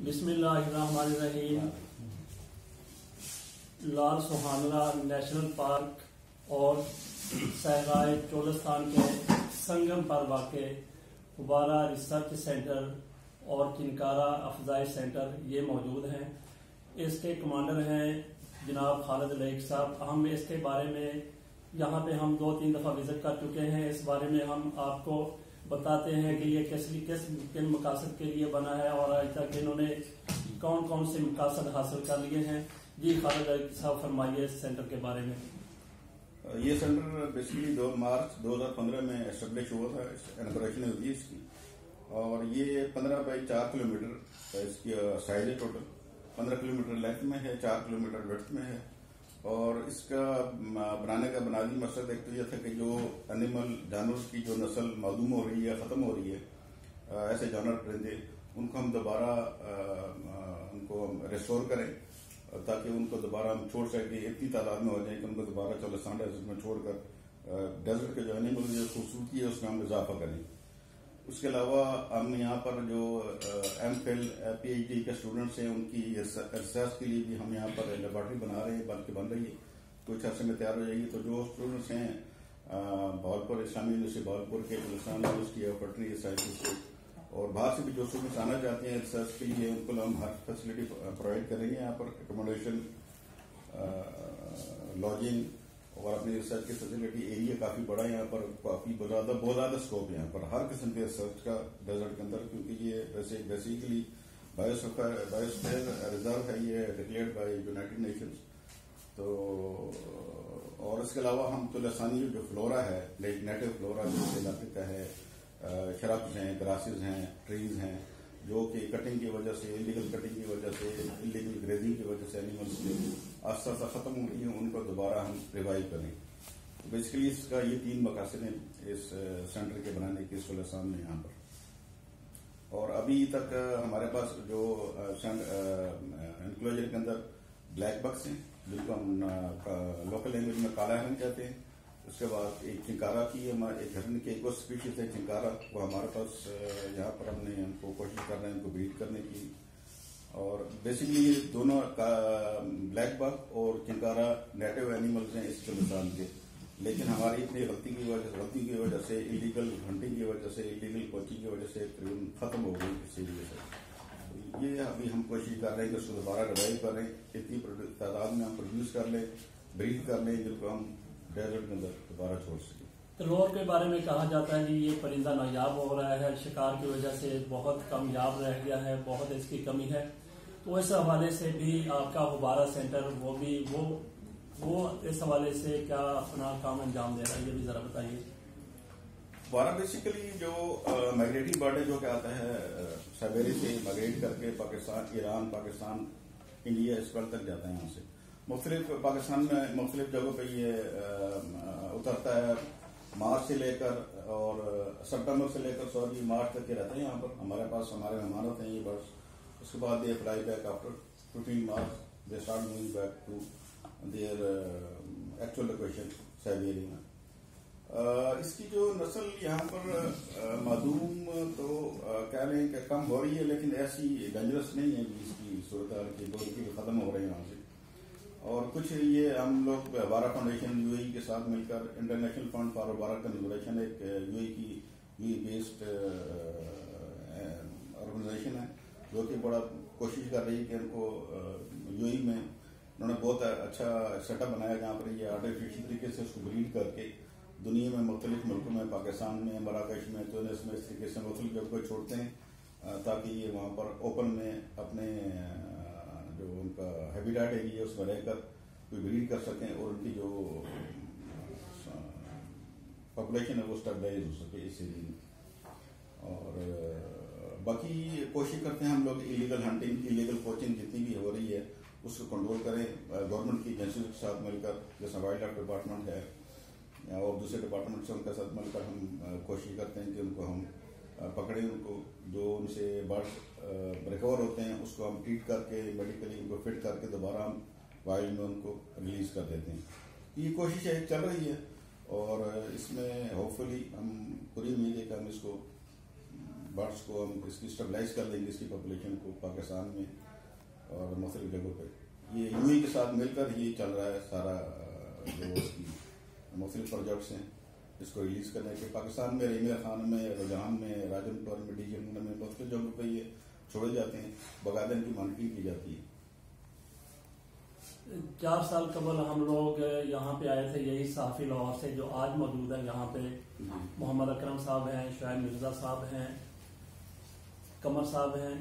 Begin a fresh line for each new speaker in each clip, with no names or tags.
बिस्मिल्लाहिर्रहमानिर्रहीम। लाल सुहाना national park और सहराए चोलस्तान के संगम पर वाक़ फुबारा रिसर्च सेंटर और चिनकारा अफजाई सेंटर ये मौजूद हैं। इसके कमांडर हैं जनाब खालिद लईक साहब। हम इसके बारे में यहाँ पे हम 2-3 दफ़ा विजिट कर चुके हैं। इस बारे में हम आपको बताते हैं कि ये किन मकासद के लिए बना है और आज तक इन्होंने कौन कौन से मकासद हासिल कर लिए हैं। जी खालिद लईक साहब फरमाइए इस सेंटर के बारे में।
ये सेंटर बेसिकली 2 मार्च 2015 में एस्टेब्लिश हुआ था, इनॉग्रेशन हुई इसकी, और ये 15 बाई 4 किलोमीटर इसकी साइज है। टोटल 15 किलोमीटर लेंथ में है, 4 किलोमीटर विड्थ में है। और इसका बनाने का बुनियादी मकसद एक तो यह था कि जो एनिमल जानवर की जो नस्ल मालूम हो रही है, ख़त्म हो रही है, ऐसे जानवर परिंदे, उनको हम दोबारा उनको रिस्टोर करें ताकि उनको दोबारा हम छोड़ सकें। इतनी तादाद में हो जाए कि उनको दोबारा चोलस्तान डेजर्ट में छोड़कर डेजर्ट के जो एनिमल जो खूबसूरती है उसमें हम इजाफा करें। उसके अलावा हम यहाँ पर जो MPhil PhD के स्टूडेंट्स हैं उनकी रिसर्च के लिए भी हम यहाँ पर लेबॉर्ट्री बना रहे हैं, बल्कि बन रही है, कुछ अर्से में तैयार हो जाएगी। तो जो स्टूडेंट्स हैं भावलपुर इस्लामी यूनिवर्सिटी भावलपुर के, Gulistan university of veterinary sciences और बाहर से भी जो स्टूडेंट्स आना चाहते हैं रिसर्च के लिए, उनको हम हर फैसिलिटी प्रोवाइड करेंगे। यहाँ पर एकोमोडेशन, लॉजिंग और अपनी रिसर्च की फैसिलिटी एरिया काफी बड़ा है। यहाँ पर काफी बहुत ज्यादा स्कोप है यहाँ पर हर किस्म के रिसर्च का डेजर्ट के अंदर, क्योंकि ये बेसिकली बायोस्फीयर रिजर्व है, ये डिक्लेयर्ड बाय यूनाइटेड नेशंस। तो और इसके अलावा हम तो लसानी जो फ्लोरा है, नेटिव फ्लोरा जो इलाके का है, शरब्स हैं, ग्रासेस हैं, ट्रीज हैं, जो कि कटिंग की वजह से, इलीगल कटिंग की वजह से, इलीगल ग्रेजिंग की वजह से एनिमल्स के आस्ता आस्ता खत्म हो गई हैं, उनको दोबारा हम रिवाइव करें। तो बेसिकली इसका ये 3 मकासद हैं इस सेंटर के बनाने के चोलस्तान में यहाँ पर। और अभी तक हमारे पास जो एनक्लोजर के अंदर ब्लैक बक्स हैं, जिनको हम लोकल लैंग्वेज में काला हिरन कहते हैं। उसके बाद एक चिंकारा की, एक हिरन की एक और स्पीशीज है चिंकारा, वो हमारे पास यहाँ पर हमने उनको कोशिश कर रहे हैं उनको ब्रीड करने की। और बेसिकली ये दोनों ब्लैक बक और चिंकारा नेटिव एनिमल्स हैं इस चोलस्तान के, लेकिन हमारी इतनी गलती की वजह से, इलीगल हंटिंग की वजह से, इलीगल पोचिंग की वजह से खत्म हो गई इस एरिया से। ये अभी हम कोशिश कर रहे हैं कि उसको दोबारा रिवाइव करें, इतनी तादाद में हम प्रोड्यूस कर लें, ब्रीड कर लें, जिनको हम डेजर्ट के अंदर दोबारा छोड़ सकें।
तलोर के बारे में कहा जाता है कि ये परिंदा नायाब हो रहा है, शिकार की वजह से बहुत कामयाब रह गया है, बहुत इसकी कमी है। तो इस हवाले से भी आपका फुबारा सेंटर वो इस हवाले से क्या अपना काम अंजाम दे रहा है, ये भी जरा बताइए।
फुबारा बेसिकली जो माइग्रेटरी बर्ड है, जो क्या आता है साइबेरिया से माइग्रेट करके पाकिस्तान, ईरान, पाकिस्तान, इंडिया, इस पर तक जाता है। यहाँ से मुख्तलिफ पाकिस्तान में मुख्तलिफ जगहों पर ये उतरता है। मार्च से लेकर और सितंबर से लेकर मार्च तक के रहते हैं यहाँ पर। हमारे पास हमारे मेहमान होते हैं ये बर्ड्स। उसके बाद ये fly back after 15 March, they start moving back to their actual location Siberia. इसकी जो नस्ल यहाँ पर मालूम तो कह लें कि कम हो रही है, लेकिन ऐसी डेंजरस नहीं है कि इसकी सूरत की दो की खत्म हो रही है यहाँ से। और कुछ ये हम लोग फुबारा फाउंडेशन UAE के साथ मिलकर, इंटरनेशनल फंड फॉर फुबारा कंजर्वेशन, एक UAE बेस्ड ऑर्गेनाइजेशन है, जो कि बड़ा कोशिश कर रही है कि उनको UAE में उन्होंने बहुत अच्छा सेटअप बनाया, जहाँ पर ये आर्टिफिशियल तरीके से उसको ब्रीड करके दुनिया में मुख्तलिफ मुल्कों में, पाकिस्तान में, मराकश में, तुनिस में, इस तरीके से मुख्तलिफ जगह को छोड़ते हैं ताकि ये वहाँ पर ओपन में अपने जो उनका हैबिटेट एरिया है उसमें रहकर कोई ब्रीड कर सकें और उनकी जो पॉपुलेशन है वो स्टेबलाइज हो सके इस एरिया में। और बाकी कोशिश करते हैं हम लोग इलीगल हंटिंग, इलीगल पोचिंग जितनी भी हो रही है उसको कंट्रोल करें, गवर्नमेंट की एजेंसी के साथ मिलकर, जैसे वाइल्ड लाइफ डिपार्टमेंट है और दूसरे डिपार्टमेंट से उनके साथ मिलकर हम कोशिश करते हैं कि उनको हम पकड़े, उनको जो उनसे बर्ड्स रिकवर होते हैं उसको हम ट्रीट करके मेडिकली उनको फिट करके दोबारा हम वाइल्ड में उनको रिलीज कर देते हैं। ये कोशिश चल रही है और इसमें होपफुली हम पूरी उम्मीद है कि हम इसको बर्ड्स को हम इसकी स्टेबलाइज कर देंगे, इसकी पॉपुलेशन को पाकिस्तान में और मुख्तलिफ जगहों पर। ये यूएई के साथ मिलकर ये चल रहा है सारा, जो इसकी मुख्तलिफ प्रोजेक्ट्स हैं इसको रिलीज करने के। पाकिस्तान में रेमिया खान में, रुझान में, राजनपुर में, डीजन में मुख्तलिफ जगहों पर ये छोड़े जाते हैं, बाकायदा इनकी मॉनिटरिंग की जाती है।
4 साल कबल हम लोग यहाँ पे आए थे, यही सहाफी लाहौर से जो आज मौजूद है यहाँ पे। मोहम्मद अकरम साहब हैं, शुआइब मिर्जा साहब हैं, कमर साहब हैं,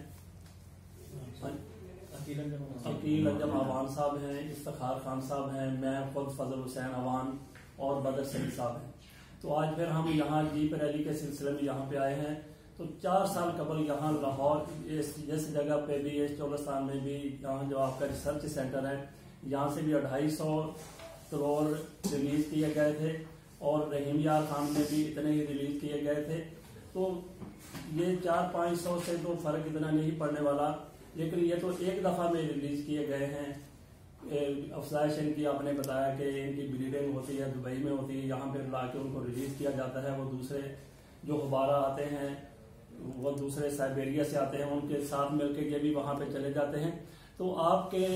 अकील अंजम अवान साहब हैं, इफ्तिखार खान साहब हैं, मैं खुद फजल हुसैन अवान और बदर सईद साहब हैं। तो आज फिर हम यहाँ जीप रैली के सिलसिले में यहाँ पे आए हैं। तो 4 साल कबल यहाँ लाहौर जिस जगह पे भी, इस चोलस्तान में भी, यहाँ जो आपका रिसर्च सेंटर है, यहाँ से भी 250 करोड़ रिलीज किए गए थे और रहीम यार खान में भी इतने ही रिलीज किए गए थे। तो ये 400-500 से तो फर्क इतना नहीं पड़ने वाला, लेकिन ये तो एक दफा में रिलीज किए गए हैं। अफजाइश इनकी आपने बताया कि इनकी ब्रीडिंग होती है दुबई में होती है, यहाँ पे ला के उनको रिलीज किया जाता है। वो दूसरे जो गुब्बारा आते हैं वो दूसरे साइबेरिया से आते हैं, उनके साथ मिलकर ये भी वहाँ पे चले जाते हैं। तो आपके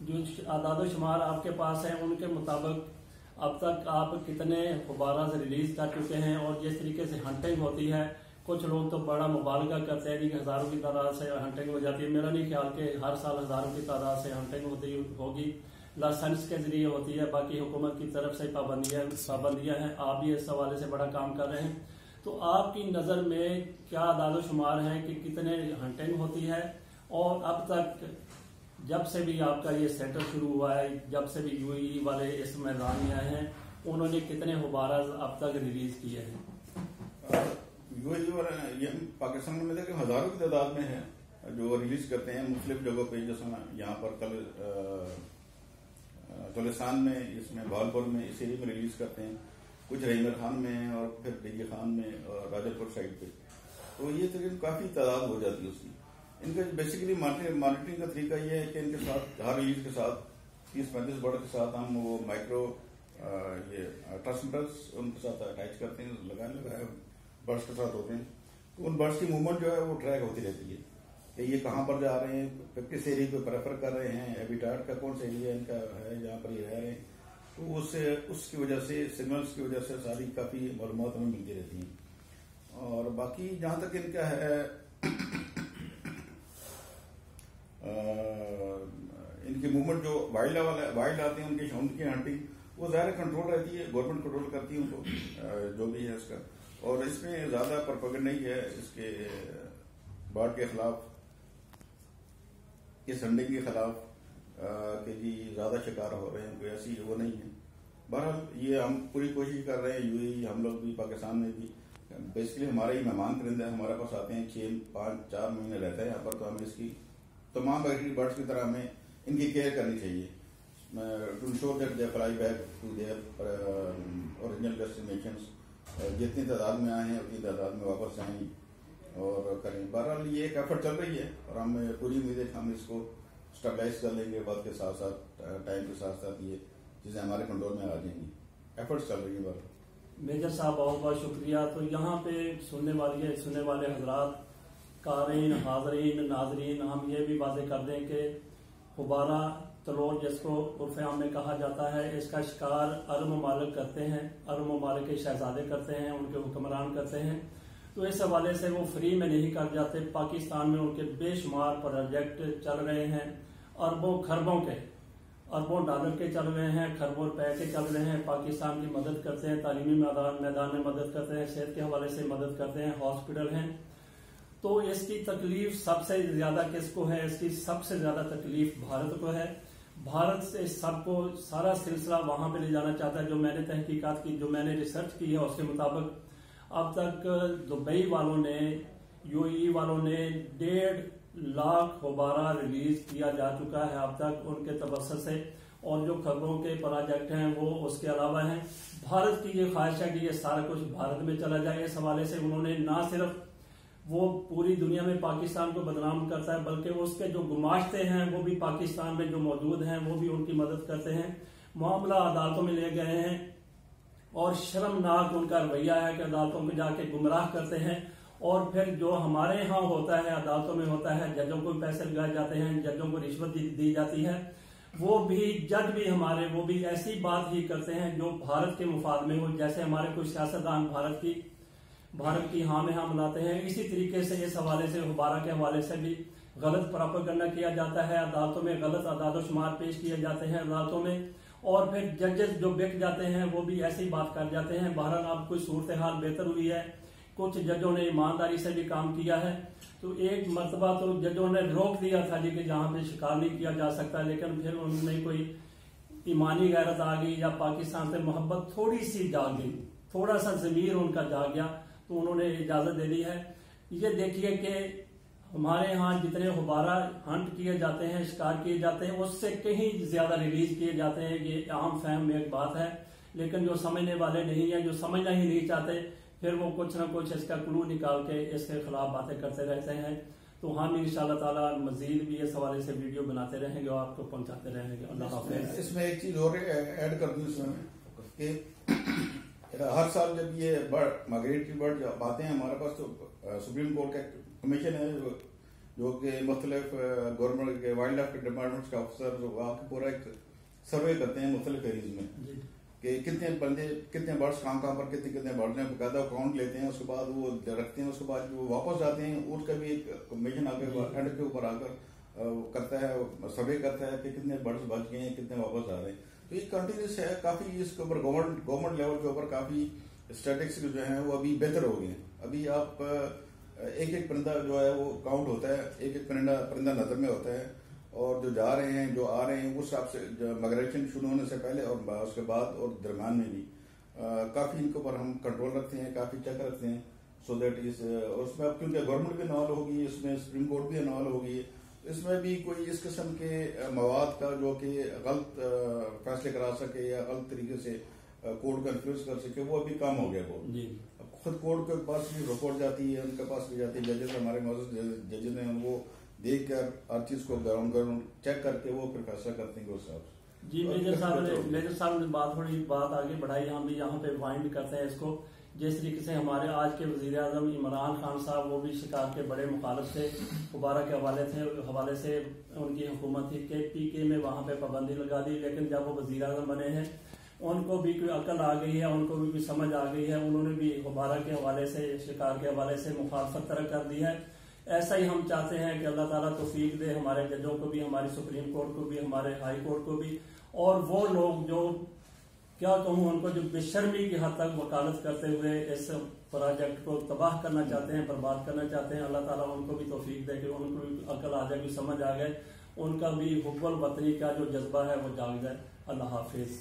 जो आदाद शुमार आपके पास है उनके मुताबिक अब तक आप कितने गुब्बारा रिलीज कर चुके हैं? और जिस तरीके से हंटिंग होती है, कुछ लोग तो बड़ा मुबालगा करते हैं कि हजारों की तादाद से हंटिंग हो जाती है। मेरा नहीं ख्याल कि हर साल हजारों की तादाद से हंटिंग होगी, लाइसेंस के जरिए होती है, बाकी हुकूमत की तरफ से पाबंदियां हैं। आप भी इस हवाले से बड़ा काम कर रहे हैं। तो आपकी नज़र में क्या आदाद शुमार है कि कितने हंटिंग होती है? और अब तक जब से भी आपका ये सेंटर शुरू हुआ है, जब से भी यूएई वाले इस मैदान में आए हैं, उन्होंने कितने गुब्बारा अब तक रिलीज किए हैं?
यूएई वाले ये पाकिस्तान में देखिए हजारों की तादाद में है जो रिलीज करते हैं मुख्तलिफ जगहों पे। जैसे यहाँ पर कल चोलिस्तान में, इसमें भावलपुर में, इस एरिया में रिलीज करते हैं, कुछ रहीम खान में और फिर डीजे खान में और राजनपुर साइड पे। तो ये तकरीबन काफी तादाद हो जाती है उसकी। इनका बेसिकली मॉनिटरिंग का तरीका ये है कि इनके साथ हर रिलीज के साथ 30-35 बर्ड के साथ हम वो माइक्रो ये ट्रांसमीटर्स उनके साथ अटैच करते हैं, लगाए बर्ड्स के साथ होते हैं। तो उन बर्ड्स की मूवमेंट जो है वो ट्रैक होती रहती है कि ये कहाँ पर जा रहे हैं, किस एरिया को प्रेफर कर रहे हैं, हैबिटेट का कौन सा एरिया इनका है जहाँ पर ये रह रहे हैं। तो उसकी वजह से, सिग्नल्स की वजह से सारी काफी मालूमात हमें मिलती रहती हैं। और बाकी जहाँ तक इनका है इनकी मूवमेंट जो वाइल्ड आते हैं उनकी हंटिंग वो ज़्यादा कंट्रोल रहती है, गवर्नमेंट कंट्रोल करती है उनको जो भी है इसका। और इसमें ज्यादा प्रोपेगेंडा नहीं है इसके बर्ड के खिलाफ, इस हंटिंग के खिलाफ कि जी ज्यादा शिकार हो रहे हैं, कोई ऐसी वो नहीं है। बहरहाल ये हम पूरी कोशिश कर रहे हैं, यूएई हम लोग भी, पाकिस्तान में भी। बेसिकली हमारे ही मेहमान परिंदे हमारे पास आते हैं, 6-5-4 महीने रहते हैं यहाँ पर। तो हमें इसकी तमाम बर्ड्स की तरह हमें इनकी केयर करनी चाहिए to ensure that they fly back to their original destinations. जितनी तादाद में आए हैं उतनी तादाद में वापस आएं और करें। बहरहाल ये एक एफर्ट चल रही है और हमें पूरी उम्मीद है कि हम इसको स्टेबलाइज कर लेंगे वक्त के साथ साथ, टाइम के साथ साथ ये चीजें हमारे कंट्रोल में आ जाएंगी। एफर्ट्स चल रही है।
मेजर साहब बहुत बहुत शुक्रिया। तो यहाँ पे सुनने वाले हजरात, कारीन, हाजरीन, नाजरीन, हम ये भी वाज़ेह कर दें कि गुब्बारा तलोर जिसको उर्फ आम में कहा जाता है, इसका शिकार अरब ममालिक करते हैं, अरब ममालिक के शहजादे करते हैं, उनके हुक्मरान करते हैं। तो इस हवाले से वो फ्री में नहीं कर जाते। पाकिस्तान में उनके बेशुमार प्रोजेक्ट चल रहे हैं, अरबों खरबों के, अरबों डॉलर के चल रहे हैं, खरबों रुपए के चल रहे हैं। पाकिस्तान की मदद करते हैं, तालीमी मैदान में मदद करते हैं, सेहत के हवाले से मदद करते हैं, हॉस्पिटल हैं। तो इसकी तकलीफ सबसे ज्यादा किसको है? इसकी सबसे ज्यादा तकलीफ भारत को है। भारत से सबको सारा सिलसिला वहां पे ले जाना चाहता है। जो मैंने तहकीकात की, जो मैंने रिसर्च की है, उसके मुताबिक अब तक दुबई वालों ने, यूएई वालों ने 1.5 लाख गुब्बारा रिलीज किया जा चुका है अब तक उनके तबस्सुर से। और जो खबरों के प्रोजेक्ट हैं वो उसके अलावा हैं। भारत की ये ख्वाहिश है कि ये सारा कुछ भारत में चला जाए। इस हवाले से उन्होंने ना सिर्फ वो पूरी दुनिया में पाकिस्तान को बदनाम करता है, बल्कि उसके जो गुमाश्ते हैं वो भी पाकिस्तान में जो मौजूद हैं वो भी उनकी मदद करते हैं। मामला अदालतों में ले गए हैं और शर्मनाक उनका रवैया है कि अदालतों में जाके गुमराह करते हैं اور پھر جو ہمارے ہاں ہوتا ہے عدالتوں میں ہوتا ہے، ججوں کو پیسے لگائے جاتے ہیں، ججوں کو رشوت دی جاتی ہے، وہ بھی جج بھی ہمارے وہ بھی ایسی بات ہی کرتے ہیں جو بھارت کے مفاد میں ہو، جیسے ہمارے کوئی سیاستدان بھارت کی ہاں میں ہاں ملاتے ہیں، اسی طریقے سے اس حوالے سے غبارہ کے حوالے سے بھی غلط پراپیگنڈا کیا جاتا ہے، عدالتوں میں غلط اعداد و شمار پیش کیے جاتے ہیں عدالتوں میں، اور پھر ججز جو بک جاتے ہیں وہ بھی ایسی بات کر جاتے ہیں۔ بہرحال اب کوئی صورتحال بہتر ہوئی ہے، کچھ ججوں نے ایمانداری سے بھی کام کیا ہے، تو ایک مرتبہ تو ججوں نے روک دیا تھا کہ جہاں پہ شکار نہیں کیا جا سکتا، لیکن پھر انہوں نے کوئی ایمانی غیرت آ گئی یا پاکستان سے محبت تھوڑی سی جاگ گئی، تھوڑا سا ضمیر ان کا جاگ گیا، تو انہوں نے اجازت دے دی ہے۔ یہ دیکھیے کہ ہمارے ہاں جتنے غبارہ ہنٹ کیے جاتے ہیں، شکار کیے جاتے ہیں، اس سے کہیں زیادہ ریلیز کیے جاتے ہیں، یہ عام فہم میں ایک بات ہے، لیکن جو سمجھنے والے نہیں ہیں، جو سمجھنا ہی نہیں چاہتے، پھر وہ کچھ نہ کچھ اس کا کلو نکال کے اس کے خلاف باتیں کرتے رہتے ہیں۔ تو ہم انشاءاللہ تعالیٰ مزید بھی اس حوالے سے ویڈیو بناتے رہیں گے اور آپ کو پہنچاتے رہیں گے۔ اللہ حافظ۔
اس میں ایک چیز اور ایڈ کر دوں اس میں کہ ہر سال جب یہ مائگریٹری برڈ جب آتے ہیں ہمارے پاس، تو سپریم کورٹ کا کمیشن ہے جو کہ مختلف گورنمنٹ کے وائلڈ لائف کے ڈپارٹمنٹ کے افسر وہاں پورا ایک سروے کرتے ہیں مختلف ایریز میں کہ کتنے بندے کتنے برڈس کہاں پر کتنے برڈ ہیں، باقاعدہ اکاؤنٹ لیتے ہیں، اس کے بعد وہ رکھتے ہیں، اس کے بعد وہ واپس جاتے ہیں، اس کا بھی ایک کمیشن آ کے اینڈ کے اوپر آ کر کرتا ہے، سروے کرتا ہے کہ کتنے برڈس بچ گئے ہیں، کتنے واپس آ رہے ہیں۔ تو یہ کنٹینیوس ہے، کافی اس کے اوپر گورنمنٹ لیول کے اوپر کافی اسٹیٹکس جو ہیں وہ ابھی بہتر ہو گئے ہیں۔ ابھی آپ ایک پرندہ جو ہے وہ کاؤنٹ ہوتا ہے، ایک پرندہ نظر میں ہوتا ہے، اور جو جا رہے ہیں جو آ رہے ہیں اس حساب سے مائگریشن شروع ہونے سے پہلے اور اس کے بعد اور درمیان میں بھی کافی ان کے اوپر ہم کنٹرول رکھتے ہیں، کافی چیک رکھتے ہیں، سو دیٹ اس میں اب کیونکہ گورنمنٹ بھی انوالو ہوگی، اس میں سپریم کورٹ بھی انوالو ہوگی، اس میں بھی کوئی اس قسم کے مواد کا جو کہ غلط فیصلے کرا سکے یا غلط طریقے سے کورٹ کنفیوز کر سکے، وہ ابھی کام ہو گیا بہت۔ خود کورٹ کے پاس بھی رپورٹ جاتی ہے، ان کے پاس بھی جاتی ہے، ججز ہمارے معزز ججز ہیں، وہ دیکھ کر ہر چیز کو گراؤنڈ چیک کر کے وہ پھر فیصلہ کرتے ہیں اس حساب سے۔
جی میجر صاحب نے بات آگے بڑھائی، ہم بھی یہاں پہ وائنڈ کرتے ہیں اس کو، جس طریقے سے ہمارے آج کے وزیر اعظم عمران خان صاحب وہ بھی شکار کے بڑے مخالف تھے، غبارہ کے حوالے سے ان کی حکومت تھی کہ PK میں وہاں پہ پابندی لگا دی، لیکن جب وہ وزیر اعظم بنے ہیں ان کو بھی کوئی عقل آ گئی ہے، ان کو بھی کوئی سمجھ آ گئی ہے، انہوں نے بھی غبارہ کے حوالے سے شکار کے حوالے سے مخالفت طرح کر دی ہے۔ ایسا ہی ہم چاہتے ہیں کہ اللہ تعالیٰ توفیق دے ہمارے ججوں کو بھی، ہماری سپریم کورٹ کو بھی، ہمارے ہائی کورٹ کو بھی، اور وہ لوگ جو کیا کہوں ان کو جو بے شرمی کی حد تک وکالت کرتے ہوئے اس پروجیکٹ کو تباہ کرنا چاہتے ہیں، برباد کرنا چاہتے ہیں، اللہ تعالیٰ ان کو بھی توفیق دے کہ ان کو بھی عقل آ جائے، بھی سمجھ آ گئے، ان کا بھی حب الوطنی کا جو جذبہ ہے وہ جاگ جائے۔ اللہ حافظ۔